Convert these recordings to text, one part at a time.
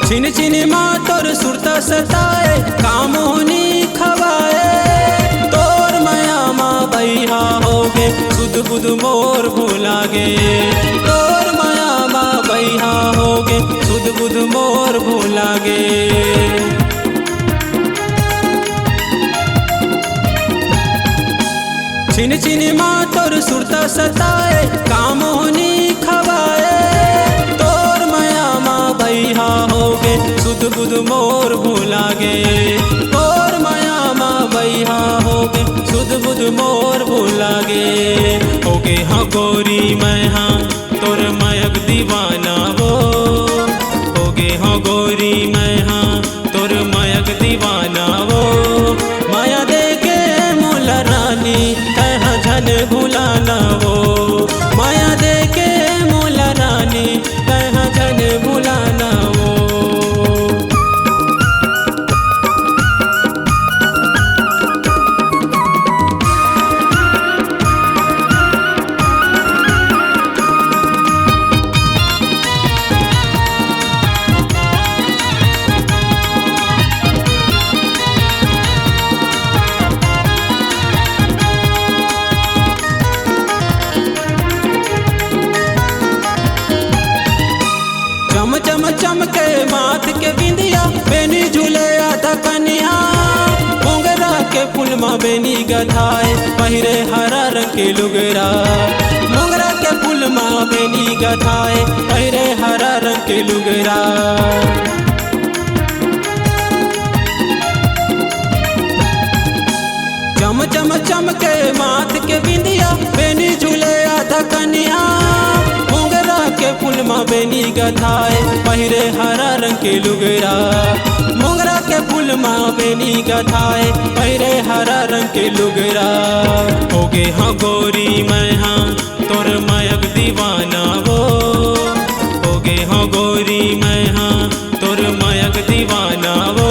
छिन छिन माँ तोर सुरता सताए कामोनी खवाए तोर माया माँ बैहा होगे सुध बुध मोर भूलागे तोर माया माँ बैहा होगे सुध बुध मोर भूलागे। छिन छिन माँ तोर सुरता सताए कामोनी खवाए तोर माया माँ बैहा होगे सुध बुध मोर भूलागे तोर माया माँ बैहा होगे सुध बुध मोर भूलागे। होगे हाँ गोरी मैं हाँ तोर मायक दीवाना वो होगे हाँ गोरी मैं हाँ तोर मायक दीवाना वो माया देके मोला रानी कहाँ झन भुलाना वो माया देके मोला रानी कहाँ झन भुलाना वो। चम चम चमके माथ के बिंदिया बेनी झूले आधा कनिया मोंगरा के फूलमा बेनी गथाए पहिरे हरा रंग के लुगरा मोंगरा के फूलमा बेनी गथाए पहिरे हरा रंग के लुगरा। चम चम चमके माथ के बिंदिया बेनी झूले आधा कनिया मोंगरा के फूलमा बेनी गथाए पहिरे हरा रंग के लुगरा मोंगरा के फूलमा बेनी गथाए पहिरे हरा रंग के लुगरा। होगे हाँ गोरी मैं हाँ तोर मायक दीवाना वो होगे हाँ गोरी मैं हाँ तोर मायक दीवाना वो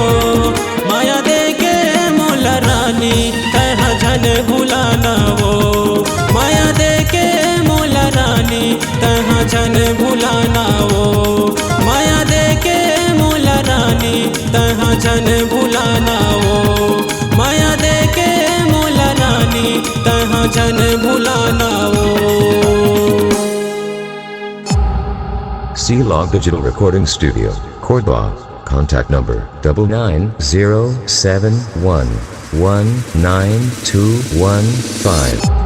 माया देके मोला रानी कहाँ झन भुलाना वो माया देके मोला रानी कहाँ झन भुलाना वो माया देके मोला रानी कहाँ झन भुलाना वो माया देके मोला रानी कहाँ झन भुलाना वो। C-Log Digital Recording Studio, Cordoba. Contact number 99071192115.